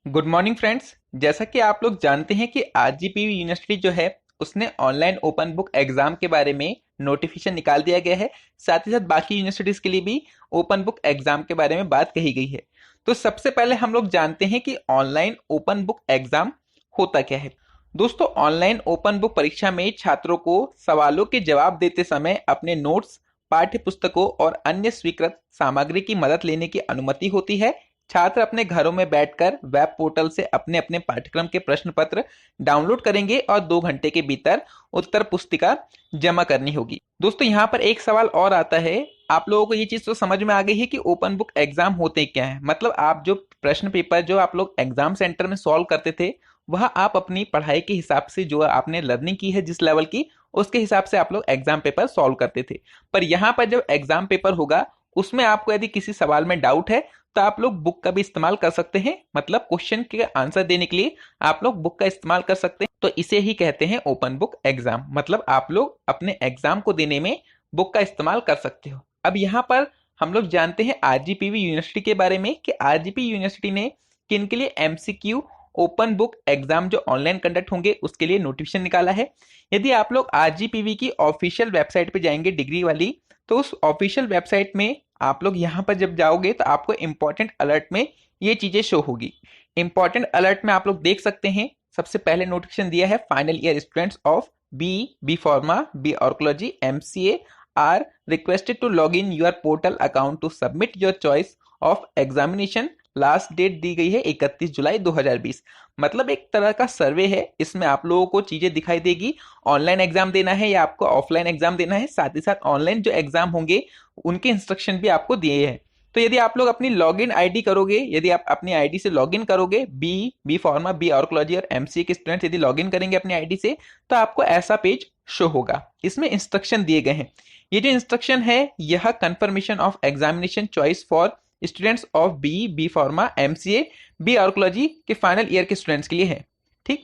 Good morning friends. जैसा कि आप लोग जानते हैं कि आरजीपीवी यूनिवर्सिटी जो है उसने ऑनलाइन ओपन बुक एग्जाम के बारे में नोटिफिकेशन निकाल दिया गया है। साथ ही साथ बाकी यूनिवर्सिटीज के लिए भी ओपन बुक एग्जाम के बारे में बात कही गई है। तो सबसे पहले हम लोग जानते हैं कि ऑनलाइन ओपन बुक एग्जाम होता क्या है। दोस्तों, ऑनलाइन ओपन बुक परीक्षा में छात्रों को सवालों के जवाब देते समय अपने नोट्स, पाठ्य पुस्तकों और अन्य स्वीकृत सामग्री की मदद लेने की अनुमति होती है। छात्र अपने घरों में बैठकर वेब पोर्टल से अपने अपने पाठ्यक्रम के प्रश्न पत्र डाउनलोड करेंगे और 2 घंटे के भीतर उत्तर पुस्तिका जमा करनी होगी। दोस्तों, यहाँ पर एक सवाल और आता है। आप लोगों को ये चीज तो समझ में आ गई है कि ओपन बुक एग्जाम होते क्या है। मतलब आप जो प्रश्न पेपर जो आप लोग एग्जाम सेंटर में सॉल्व करते थे, वह आप अपनी पढ़ाई के हिसाब से जो आपने लर्निंग की है जिस लेवल की, उसके हिसाब से आप लोग एग्जाम पेपर सॉल्व करते थे। पर यहाँ पर जब एग्जाम पेपर होगा, उसमें आपको यदि किसी सवाल में डाउट है तो आप लोग बुक का भी इस्तेमाल कर सकते हैं। मतलब क्वेश्चन के आंसर देने के लिए आप लोग बुक का इस्तेमाल कर सकते हैं। तो इसे ही कहते हैं ओपन बुक एग्जाम। मतलब आप लोग अपने एग्जाम को देने में बुक का इस्तेमाल कर सकते हो। अब यहाँ पर हम लोग जानते हैं आरजीपीवी यूनिवर्सिटी के बारे में कि आरजीपी यूनिवर्सिटी ने किन के लिए एमसीक्यू ओपन बुक एग्जाम जो ऑनलाइन कंडक्ट होंगे उसके लिए नोटिफिकेशन निकाला है। यदि आप लोग आरजीपीवी की ऑफिशियल वेबसाइट पे जाएंगे डिग्री वाली, तो उस ऑफिशियल वेबसाइट में आप लोग यहाँ पर जब जाओगे तो आपको इंपॉर्टेंट अलर्ट में ये चीजें शो होगी। इंपॉर्टेंट अलर्ट में आप लोग देख सकते हैं, सबसे पहले नोटिफिकेशन दिया है final year students of B pharma, B ऑर्कोलॉजी, MCA are requested to log in your portal account to submit your choice of examination. Last date दी गई है 31 जुलाई 2020। मतलब एक तरह का सर्वे है। इसमें आप लोगों को चीजें दिखाई देगी, ऑनलाइन एग्जाम देना है या आपको ऑफलाइन एग्जाम देना है। साथ ही साथ ऑनलाइन जो एग्जाम होंगे उनके इंस्ट्रक्शन भी आपको दिए हैं। तो यदि आप लोग अपनी लॉगिन आईडी करोगे, यदि आप अपनी आईडी से लॉगिन करोगे, बी फार्मा, बी ऑर्कोलॉजी और एमसीए के स्टूडेंट्स यदि लॉगिन करेंगे अपनी आईडी से, तो आपको ऐसा पेज शो होगा। इसमें इंस्ट्रक्शन दिए गए हैं। ये जो इंस्ट्रक्शन है यह confirmation of examination choice for students of B pharma, MCA, B ऑर्कोलॉजी के फाइनल ईयर के स्टूडेंट्स के लिए है। ठीक,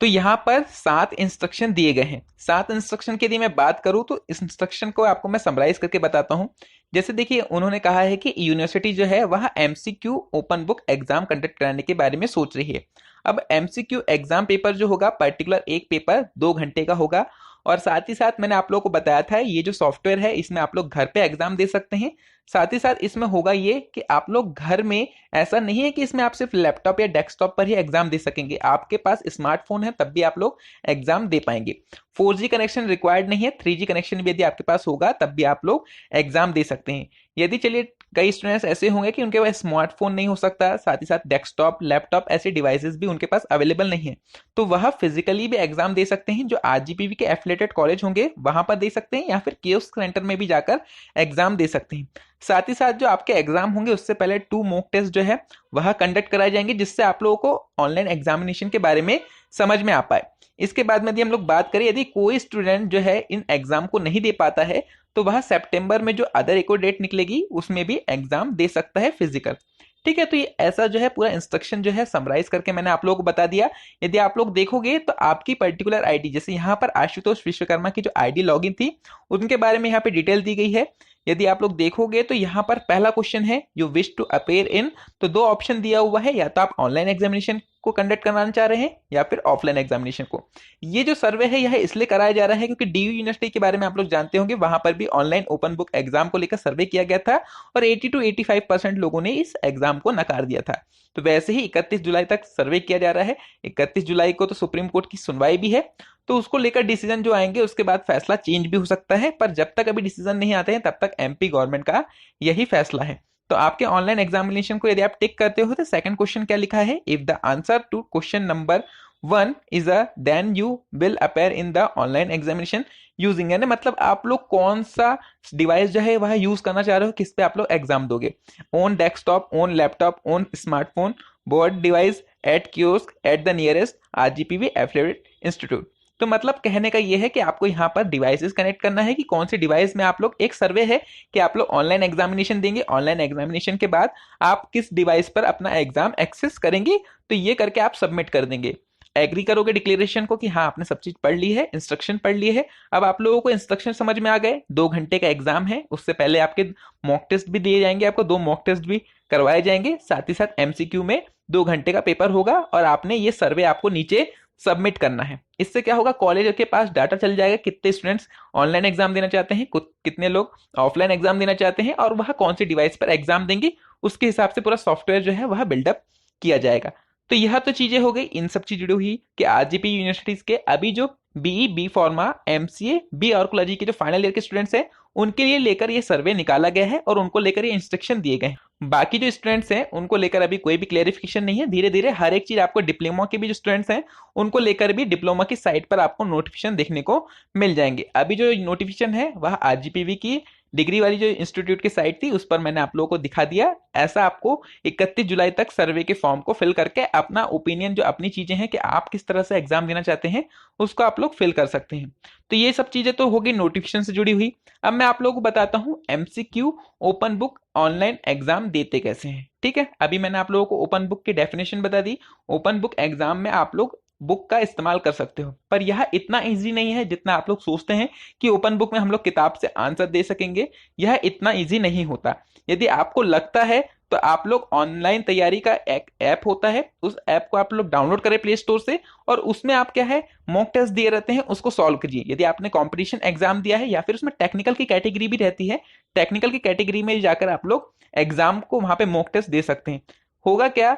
तो यहाँ पर 7 इंस्ट्रक्शन दिए गए हैं। 7 इंस्ट्रक्शन की यदि मैं बात करूं तो इस इंस्ट्रक्शन को आपको मैं समराइज करके बताता हूं। जैसे देखिए, उन्होंने कहा है कि यूनिवर्सिटी जो है वह MCQ open book exam conduct कराने के बारे में सोच रही है। अब एमसीक्यू एग्जाम पेपर जो होगा, पर्टिकुलर एक पेपर 2 घंटे का होगा। और साथ ही साथ मैंने आप लोगों को बताया था ये जो सॉफ्टवेयर है इसमें आप लोग घर पे एग्जाम दे सकते हैं। साथ ही साथ इसमें होगा ये कि आप लोग घर में, ऐसा नहीं है कि इसमें आप सिर्फ लैपटॉप या डेस्कटॉप पर ही एग्जाम दे सकेंगे। आपके पास स्मार्टफोन है तब भी आप लोग एग्जाम दे पाएंगे। 4G कनेक्शन रिक्वायर्ड नहीं है, 3G कनेक्शन भी यदि आपके पास होगा तब भी आप लोग एग्जाम दे सकते हैं। यदि चलिए कई स्टूडेंट्स ऐसे होंगे कि उनके पास स्मार्टफोन नहीं हो सकता, साथ ही साथ डेस्कटॉप, लैपटॉप ऐसे डिवाइसेस भी उनके पास अवेलेबल नहीं है, तो वह फिजिकली भी एग्जाम दे सकते हैं। जो आरजीपीवी के एफिलिएटेड कॉलेज होंगे वहां पर दे सकते हैं, या फिर कियोस्क सेंटर में भी जाकर एग्जाम दे सकते हैं। साथ ही साथ जो आपके एग्जाम होंगे उससे पहले 2 मॉक टेस्ट जो है वह कंडक्ट कराए जाएंगे, जिससे आप लोगों को ऑनलाइन एग्जामिनेशन के बारे में समझ में आ पाए। इसके बाद में यदि हम लोग बात करें, यदि कोई स्टूडेंट जो है इन एग्जाम को नहीं दे पाता है तो वह सितंबर में जो अदर एक डेट निकलेगी उसमें भी एग्जाम दे सकता है फिजिकल। ठीक है, तो ये ऐसा जो है पूरा इंस्ट्रक्शन जो है समराइज करके मैंने आप लोगों को बता दिया। यदि आप लोग देखोगे तो आपकी पर्टिकुलर आईडी, जैसे यहाँ पर आशुतोष विश्वकर्मा की जो आईडी लॉगिन थी उनके बारे में यहाँ पे डिटेल दी गई है। यदि आप लोग देखोगे तो यहाँ पर पहला क्वेश्चन है you wish to appear in, तो 2 ऑप्शन दिया हुआ है, या तो आप ऑनलाइन एग्जामिनेशन को कंडक्ट कराना चाह रहे हैं या फिर ऑफलाइन एग्जामिनेशन को। ये जो सर्वे है यह इसलिए कराया जा रहा है क्योंकि डीयू यूनिवर्सिटी के बारे में आप लोग जानते होंगे, वहां पर भी ऑनलाइन ओपन बुक एग्जाम को लेकर सर्वे किया गया था और 80 to 85% लोगों ने इस एग्जाम को नकार दिया था। तो वैसे ही 31 जुलाई तक सर्वे किया जा रहा है। 31 जुलाई को तो सुप्रीम कोर्ट की सुनवाई भी है, तो उसको लेकर डिसीजन जो आएंगे उसके बाद फैसला चेंज भी हो सकता है। पर जब तक अभी डिसीजन नहीं आते हैं तब तक एमपी गवर्नमेंट का यही फैसला है। तो आपके ऑनलाइन एग्जामिनेशन को यदि आप टिक करते हो तो सेकंड क्वेश्चन क्या लिखा है, if the answer to question number 1 is A then you will appear in the online examination using, यानी मतलब आप लोग कौन सा डिवाइस जो है वह यूज करना चाह रहे हो, किस पे आप लोग एग्जाम दोगे। On desktop, on laptop, on smartphone, board device, at kiosk, at the nearest RGPV affiliated institute. तो मतलब कहने का यह है कि आपको यहाँ पर डिवाइसेस कनेक्ट करना है कि कौन सी डिवाइस में आप लोग, एक सर्वे है कि आप लोग ऑनलाइन एग्जामिनेशन देंगे, ऑनलाइन एग्जामिनेशन के बाद आप किस डिवाइस पर अपना एग्जाम एक्सेस करेंगे, तो ये करके आप सबमिट कर देंगे। एग्री करोगे डिक्लेरेशन को कि हाँ आपने सब चीज पढ़ ली है, इंस्ट्रक्शन पढ़ ली है। अब आप लोगों को इंस्ट्रक्शन समझ में आ गए। 2 घंटे का एग्जाम है, उससे पहले आपके मॉक टेस्ट भी दिए जाएंगे, आपको 2 मॉक टेस्ट भी करवाए जाएंगे। साथ ही साथ एमसीक्यू में 2 घंटे का पेपर होगा और आपने ये सर्वे आपको नीचे सबमिट करना है। इससे क्या होगा, कॉलेज के पास डाटा चल जाएगा कितने स्टूडेंट्स ऑनलाइन एग्जाम देना चाहते हैं, कितने लोग ऑफलाइन एग्जाम देना चाहते हैं और वह कौन से डिवाइस पर एग्जाम देंगे, उसके हिसाब से पूरा सॉफ्टवेयर जो है वह बिल्डअप किया जाएगा। तो यह तो चीजें हो गई, इन सब चीज जुड़ी हुई कि आरजीपी यूनिवर्सिटीज के अभी जो BE, B pharma, MCA, B archaeology के जो फाइनल ईयर के स्टूडेंट्स हैं उनके लिए लेकर ये सर्वे निकाला गया है और उनको लेकर ये इंस्ट्रक्शन दिए गए हैं। बाकी जो स्टूडेंट्स हैं उनको लेकर अभी कोई भी क्लेरिफिकेशन नहीं है। धीरे धीरे हर एक चीज आपको, डिप्लोमा के भी जो स्टूडेंट्स हैं उनको लेकर भी डिप्लोमा की साइट पर आपको नोटिफिकेशन देखने को मिल जाएंगे। अभी जो नोटिफिकेशन है वह आरजीपीवी की डिग्री वाली जो इंस्टीट्यूट की साइट थी उस पर मैंने आप लोगों को दिखा दिया। ऐसा आपको 31 जुलाई तक सर्वे के फॉर्म को फिल करके अपना ओपिनियन, जो अपनी चीजें हैं कि आप किस तरह से एग्जाम देना चाहते हैं, उसको आप लोग फिल कर सकते हैं। तो ये सब चीजें तो होगी नोटिफिकेशन से जुड़ी हुई। अब मैं आप लोगों को बताता हूँ MCQ open book online exam देते कैसे हैं। ठीक है, अभी मैंने आप लोगों को ओपन बुक की डेफिनेशन बता दी। ओपन बुक एग्जाम में आप लोग बुक का इस्तेमाल कर सकते हो, पर यह इतना इजी नहीं है जितना आप लोग सोचते हैं कि ओपन बुक में हम लोग किताब से आंसर दे सकेंगे। यह इतना इजी नहीं होता। यदि आपको लगता है तो आप लोग ऑनलाइन तैयारी का एक ऐप होता है, उस ऐप को आप लोग डाउनलोड करें प्ले स्टोर से और उसमें आप क्या है मॉक टेस्ट दिए रहते हैं, उसको सॉल्व कीजिए। यदि आपने कंपटीशन एग्जाम दिया है या फिर उसमें टेक्निकल की कैटेगरी भी रहती है, टेक्निकल की कैटेगरी में जाकर आप लोग एग्जाम को वहां पे मॉक टेस्ट दे सकते हैं। होगा क्या,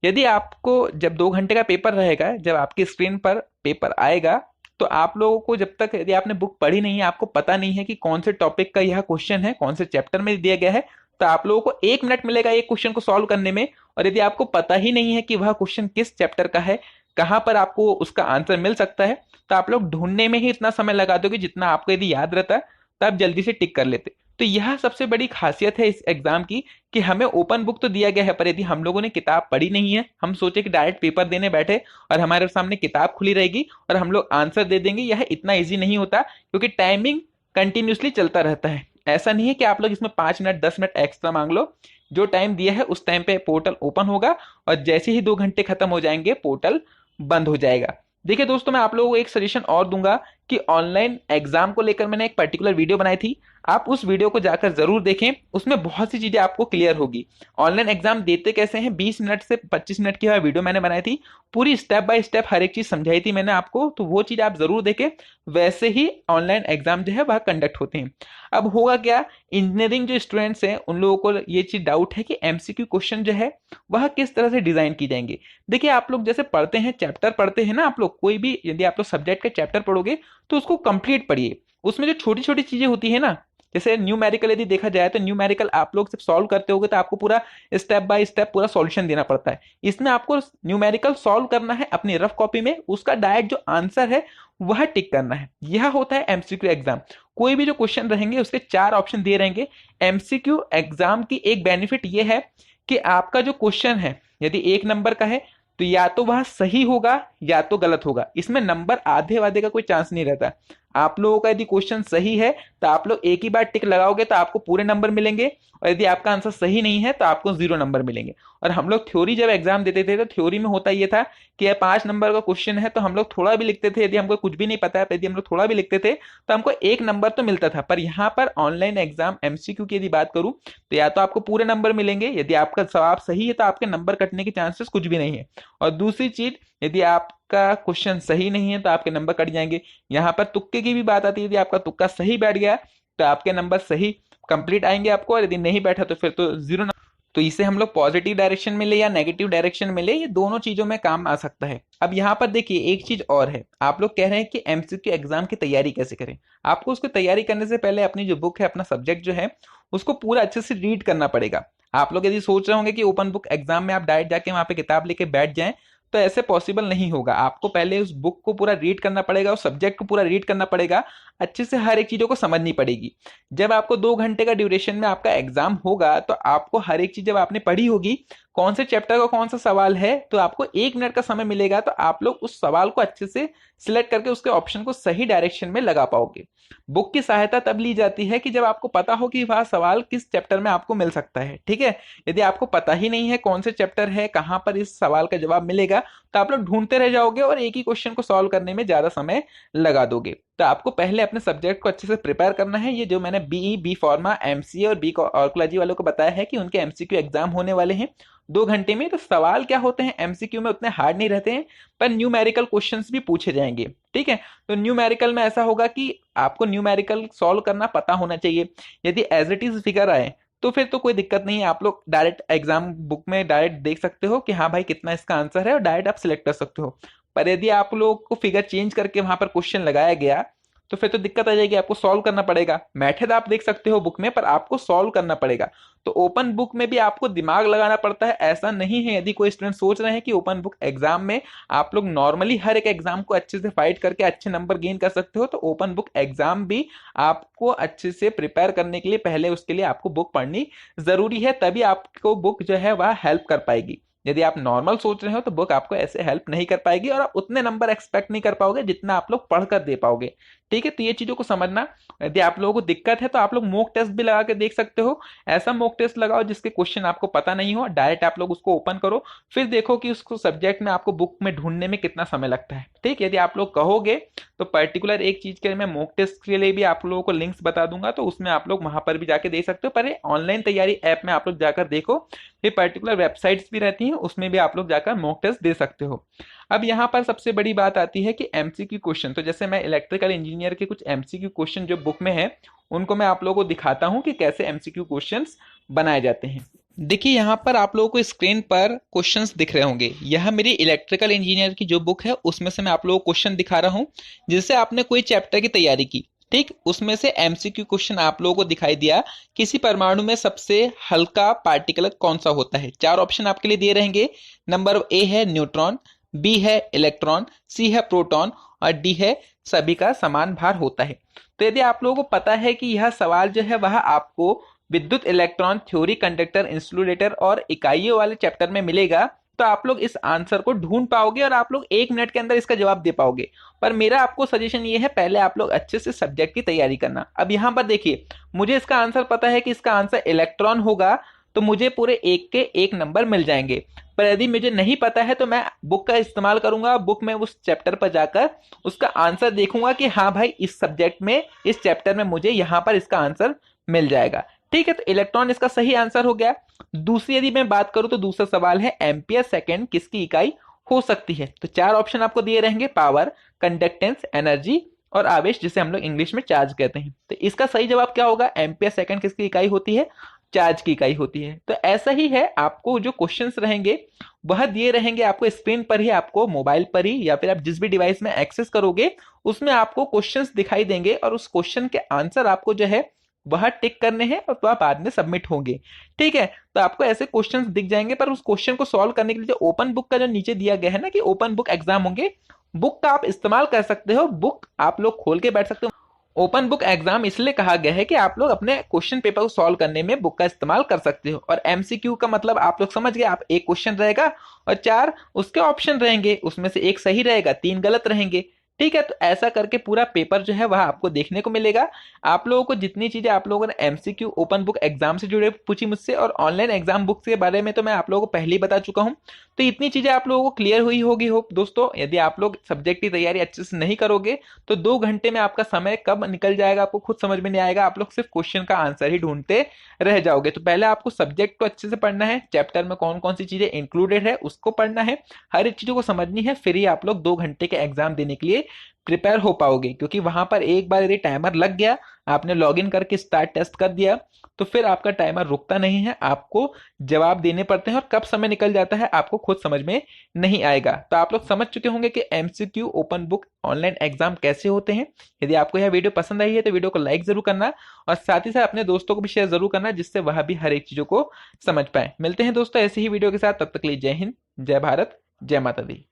यदि आपको जब 2 घंटे का पेपर रहेगा, जब आपकी स्क्रीन पर पेपर आएगा तो आप लोगों को, जब तक यदि आपने बुक पढ़ी नहीं है, आपको पता नहीं है कि कौन से टॉपिक का यह क्वेश्चन है, कौन से चैप्टर में दिया गया है, तो आप लोगों को 1 मिनट मिलेगा एक क्वेश्चन को सॉल्व करने में। और यदि आपको पता ही नहीं है कि वह क्वेश्चन किस चैप्टर का है, कहाँ पर आपको उसका आंसर मिल सकता है, तो आप लोग ढूंढने में ही इतना समय लगा दोगे जितना आपको यदि याद रहता तो आप जल्दी से टिक कर लेते। तो यह सबसे बड़ी खासियत है इस एग्जाम की कि हमें ओपन बुक तो दिया गया है, पर यदि हम लोगों ने किताब पढ़ी नहीं है, हम सोचे कि डायरेक्ट पेपर देने बैठे और हमारे सामने किताब खुली रहेगी और हम लोग आंसर दे देंगे, यह इतना ईजी नहीं होता क्योंकि टाइमिंग कंटिन्यूसली चलता रहता है। ऐसा नहीं है कि आप लोग इसमें 5 मिनट 10 मिनट एक्स्ट्रा मांग लो। जो टाइम दिया है उस टाइम पे पोर्टल ओपन होगा और जैसे ही 2 घंटे खत्म हो जाएंगे पोर्टल बंद हो जाएगा। देखिए दोस्तों, मैं आप लोगों को एक सजेशन और दूंगा कि ऑनलाइन एग्जाम को लेकर मैंने एक पर्टिकुलर वीडियो बनाई थी, आप उस वीडियो को जाकर जरूर देखें। उसमें बहुत सी चीजें आपको क्लियर होगी। ऑनलाइन एग्जाम देते कैसे हैं, 20 मिनट से 25 मिनट की वीडियो मैंने बनाई थी, पूरी स्टेप बाय स्टेप हर एक चीज समझाई थी मैंने आपको। तो वो चीज आप जरूर देखें, वैसे ही ऑनलाइन एग्जाम जो है वह कंडक्ट होते हैं। अब होगा क्या, इंजीनियरिंग जो स्टूडेंट्स हैं उन लोगों को ये चीज डाउट है कि एमसीक्यू क्वेश्चन जो है वह किस तरह से डिजाइन की जाएंगे। देखिए, आप लोग जैसे पढ़ते हैं, चैप्टर पढ़ते हैं ना, आप लोग कोई भी यदि आप लोग सब्जेक्ट के चैप्टर पढ़ोगे तो उसको कंप्लीट पढ़िए। उसमें जो छोटी छोटी चीजें होती है ना, जैसे न्यूमेरिकल यदि देखा जाए तो न्यूमेरिकल आप लोग जब सॉल्व करते होगे तो आपको पूरा स्टेप बाय स्टेप पूरा सॉल्यूशन देना पड़ता है। इसमें आपको न्यूमेरिकल सॉल्व करना है अपनी रफ कॉपी में, उसका डायरेक्ट जो आंसर है वह टिक करना है। यह होता है एमसीक्यू एग्जाम। कोई भी जो क्वेश्चन रहेंगे उसके 4 ऑप्शन दिए रहेंगे। एमसीक्यू एग्जाम की एक बेनिफिट यह है कि आपका जो क्वेश्चन है यदि 1 नंबर का है तो या तो वह सही होगा या तो गलत होगा। इसमें नंबर आधे वाधे का कोई चांस नहीं रहता। आप लोगों का यदि क्वेश्चन सही है तो आप लोग एक ही बार टिक लगाओगे तो आपको पूरे नंबर मिलेंगे, और यदि आपका आंसर सही नहीं है तो आपको 0 नंबर मिलेंगे। और हम लोग थ्योरी जब एग्जाम देते थे तो थ्योरी में होता ये था कि यह 5 नंबर का क्वेश्चन है तो हम लोग थोड़ा भी लिखते थे, यदि हमको कुछ भी नहीं पता है यदि हम लोग थोड़ा भी लिखते थे तो हमको 1 नंबर तो मिलता था। पर यहाँ पर ऑनलाइन एग्जाम एमसीक्यू की यदि बात करूं तो या तो आपको पूरे नंबर मिलेंगे, यदि आपका जवाब सही है तो आपके नंबर कटने के चांसेस कुछ भी नहीं है। और दूसरी चीज, यदि आपका क्वेश्चन सही नहीं है तो आपके नंबर कट जाएंगे। यहाँ पर तुक्के की भी बात आती है, यदि आपका तुक्का सही बैठ गया तो आपके नंबर सही कंप्लीट आएंगे आपको, और यदि नहीं बैठा तो फिर तो 0 नंबर। तो इसे हम लोग पॉजिटिव डायरेक्शन में ले या नेगेटिव डायरेक्शन में ले, ये दोनों चीजों में काम आ सकता है। अब यहाँ पर देखिए एक चीज और है, आप लोग कह रहे हैं कि एमसीक्यू एग्जाम की तैयारी कैसे करें। आपको उसको तैयारी करने से पहले अपनी जो बुक है, अपना सब्जेक्ट जो है, उसको पूरा अच्छे से रीड करना पड़ेगा। आप लोग यदि सोच रहे होंगे कि ओपन बुक एग्जाम में आप डायरेक्ट जाके वहां पे किताब लेके बैठ जाएं, तो ऐसे पॉसिबल नहीं होगा। आपको पहले उस बुक को पूरा रीड करना पड़ेगा, उस सब्जेक्ट को पूरा रीड करना पड़ेगा, अच्छे से हर एक चीजों को समझनी पड़ेगी। जब आपको 2 घंटे का ड्यूरेशन में आपका एग्जाम होगा तो आपको हर एक चीज जब आपने पढ़ी होगी, कौन से चैप्टर का कौन सा सवाल है, तो आपको 1 मिनट का समय मिलेगा, तो आप लोग उस सवाल को अच्छे से सिलेक्ट करके उसके ऑप्शन को सही डायरेक्शन में लगा पाओगे। बुक की सहायता तब ली जाती है कि जब आपको पता हो कि वह सवाल किस चैप्टर में आपको मिल सकता है। ठीक है, यदि आपको पता ही नहीं है कौन से चैप्टर है, कहां पर इस सवाल का जवाब मिलेगा, तो आप लोग ढूंढते रह जाओगे और एक ही क्वेश्चन को सॉल्व करने में ज्यादा समय लगा दोगे। तो आपको पहले अपने सब्जेक्ट को अच्छे से प्रिपेयर करना है। ये जो मैंने बीई, बी फार्मा, एमसीए और बी ऑर्कोलॉजी वालों को बताया है कि उनके एमसीक्यू एग्जाम होने वाले हैं 2 घंटे में। तो सवाल क्या होते हैं एमसीक्यू में, उतने हार्ड नहीं रहते हैं, पर न्यूमेरिकल क्वेश्चंस भी पूछे जाएंगे। ठीक है, तो न्यूमेरिकल में ऐसा होगा कि आपको न्यूमेरिकल सॉल्व करना पता होना चाहिए। यदि एज इट इज फिगर आए तो फिर तो कोई दिक्कत नहीं है, आप लोग डायरेक्ट एग्जाम बुक में डायरेक्ट देख सकते हो कि हाँ भाई कितना इसका आंसर है, और डायरेक्ट आप सिलेक्ट कर सकते हो। पर यदि आप लोग को फिगर चेंज करके वहां पर क्वेश्चन लगाया गया तो फिर तो दिक्कत आ जाएगी, आपको सॉल्व करना पड़ेगा। मेथड आप देख सकते हो बुक में, पर आपको सॉल्व करना पड़ेगा। तो ओपन बुक में भी आपको दिमाग लगाना पड़ता है, ऐसा नहीं है। यदि कोई स्टूडेंट सोच रहे हैं कि ओपन बुक एग्जाम में आप लोग नॉर्मली हर एक एग्जाम को अच्छे से फाइट करके अच्छे नंबर गेन कर सकते हो, तो ओपन बुक एग्जाम भी आपको अच्छे से प्रिपेयर करने के लिए पहले उसके लिए आपको बुक पढ़नी जरूरी है, तभी आपको बुक जो है वह हेल्प कर पाएगी। यदि आप नॉर्मल सोच रहे हो तो बुक आपको ऐसे हेल्प नहीं कर पाएगी, और आप उतने नंबर एक्सपेक्ट नहीं कर पाओगे जितना आप लोग पढ़कर दे पाओगे। ठीक है, तो ये चीजों को समझना। यदि आप लोगों को दिक्कत है तो आप लोग मॉक टेस्ट भी लगा के देख सकते हो। ऐसा मॉक टेस्ट लगाओ जिसके क्वेश्चन आपको पता नहीं हो, डायरेक्ट आप लोग उसको ओपन करो, फिर देखो कि उसको सब्जेक्ट में आपको बुक में ढूंढने में कितना समय लगता है। ठीक, यदि आप लोग कहोगे तो पर्टिकुलर एक चीज के लिए मैं मॉक टेस्ट के लिए भी आप लोगों को लिंक्स बता दूंगा, तो उसमें आप लोग वहां पर भी जाके देख सकते हो। पर ऑनलाइन तैयारी ऐप में आप लोग जाकर देखो, ये पर्टिकुलर वेबसाइट्स भी रहती हैं, उसमें भी आप लोग जाकर मॉक टेस्ट दे सकते हो। अब यहाँ पर सबसे बड़ी बात आती है कि एमसीक्यू क्वेश्चन। तो जैसे मैं इलेक्ट्रिकल इंजीनियर के कुछ एमसीक्यू क्वेश्चन जो बुक में है उनको मैं आप लोगों को दिखाता हूँ कि कैसे एमसीक्यू क्वेश्चंस बनाए जाते हैं। देखिए यहाँ पर आप लोगों को स्क्रीन पर क्वेश्चंस दिख रहे होंगे। यह मेरी इलेक्ट्रिकल इंजीनियर की जो बुक है उसमें से मैं आप लोगों को क्वेश्चन दिखा रहा हूँ, जिससे आपने कोई चैप्टर की तैयारी की। ठीक, उसमें से एमसीक्यू क्वेश्चन आप लोगों को दिखाई दिया, किसी परमाणु में सबसे हल्का पार्टिकल कौन सा होता है। 4 ऑप्शन आपके लिए दिए रहेंगे। नंबर ए है न्यूट्रॉन, बी है इलेक्ट्रॉन, सी है प्रोटॉन, और डी है सभी का समान भार होता है। तो यदि आप लोगों को पता है कि यह सवाल जो है वह आपको विद्युत इलेक्ट्रॉन थ्योरी, कंडक्टर, इंसुलेटर और इकाइयों वाले चैप्टर में मिलेगा, तो आप लोग इस आंसर को ढूंढ पाओगे और आप लोग 1 मिनट के अंदर इसका जवाब दे पाओगे। पर मेरा आपको सजेशन ये है, पहले आप लोग अच्छे से सब्जेक्ट की तैयारी करना। अब यहाँ पर देखिए, मुझे इसका आंसर पता है कि इसका आंसर इलेक्ट्रॉन होगा, तो मुझे पूरे 1 के 1 नंबर मिल जाएंगे। पर यदि मुझे नहीं पता है तो मैं बुक का इस्तेमाल करूंगा, बुक में उस चैप्टर पर जाकर उसका आंसर देखूंगा कि हाँ भाई इस सब्जेक्ट में, इस चैप्टर में मुझे यहाँ पर इसका आंसर मिल जाएगा। ठीक है, तो इलेक्ट्रॉन इसका सही आंसर हो गया। दूसरी यदि मैं बात करूं तो दूसरा सवाल है एम्पियर सेकेंड किसकी इकाई हो सकती है। तो 4 ऑप्शन आपको दिए रहेंगे, पावर, कंडक्टेंस, एनर्जी और आवेश, जिसे हम लोग इंग्लिश में चार्ज कहते हैं। तो इसका सही जवाब क्या होगा, एम्पियर सेकेंड किसकी इकाई होती है, चार्ज की इकाई होती है। तो ऐसा ही है, आपको जो क्वेश्चंस रहेंगे वह दिए रहेंगे आपको स्क्रीन पर ही, आपको मोबाइल पर ही, या फिर आप जिस भी डिवाइस में एक्सेस करोगे उसमें आपको क्वेश्चंस दिखाई देंगे, और उस क्वेश्चन के आंसर आपको जो है वह टिक करने हैं और वह बाद में सबमिट होंगे। ठीक है, तो आपको ऐसे क्वेश्चंस दिख जाएंगे, पर उस क्वेश्चन को सॉल्व करने के लिए जो ओपन बुक का जो नीचे दिया गया है ना कि ओपन बुक एग्जाम होंगे, बुक का आप इस्तेमाल कर सकते हो, बुक आप लोग खोल के बैठ सकते हो। ओपन बुक एग्जाम इसलिए कहा गया है कि आप लोग अपने क्वेश्चन पेपर को सॉल्व करने में बुक का इस्तेमाल कर सकते हो। और एमसीक्यू का मतलब आप लोग समझ गए, आप एक क्वेश्चन रहेगा और 4 उसके ऑप्शन रहेंगे, उसमें से एक सही रहेगा, 3 गलत रहेंगे। ठीक है, तो ऐसा करके पूरा पेपर जो है वह आपको देखने को मिलेगा। आप लोगों को जितनी चीजें आप लोगों ने एमसीक्यू ओपन बुक एग्जाम से जुड़े पूछी मुझसे, और ऑनलाइन एग्जाम बुक के बारे में तो मैं आप लोगों को पहले ही बता चुका हूं, तो इतनी चीजें आप लोगों को क्लियर हुई होगी होप दोस्तों। यदि आप लोग सब्जेक्ट की तैयारी अच्छे से नहीं करोगे तो 2 घंटे में आपका समय कब निकल जाएगा आपको खुद समझ में नहीं आएगा, आप लोग सिर्फ क्वेश्चन का आंसर ही ढूंढते रह जाओगे। तो पहले आपको सब्जेक्ट को अच्छे से पढ़ना है, चैप्टर में कौन कौन सी चीजें इंक्लूडेड है उसको पढ़ना है, हर एक चीजों को समझनी है, फिर ही आप लोग 2 घंटे के एग्जाम देने के लिए प्रिपेयर हो पाओगे। क्योंकि वहां पर एक बार यदि टाइमर लग गया, आपने लॉगिन करके स्टार्ट टेस्ट कर दिया, तो फिर आपका टाइमर रुकता नहीं है, आपको जवाब देने पड़ते हैं, और कब समय निकल जाता है आपको खुद समझ में नहीं आएगा। तो आप लोग समझ चुके होंगे कि MCQ open book online exam कैसे होते हैं। यदि आपको यह वीडियो पसंद आई है तो वीडियो को लाइक जरूर करना, और साथ ही साथ अपने दोस्तों को भी शेयर जरूर करना, जिससे वह भी हर एक चीजों को समझ पाए। मिलते हैं दोस्तों ऐसी ही वीडियो के साथ, तब तक के लिए जय हिंद, जय भारत, जय माता दी।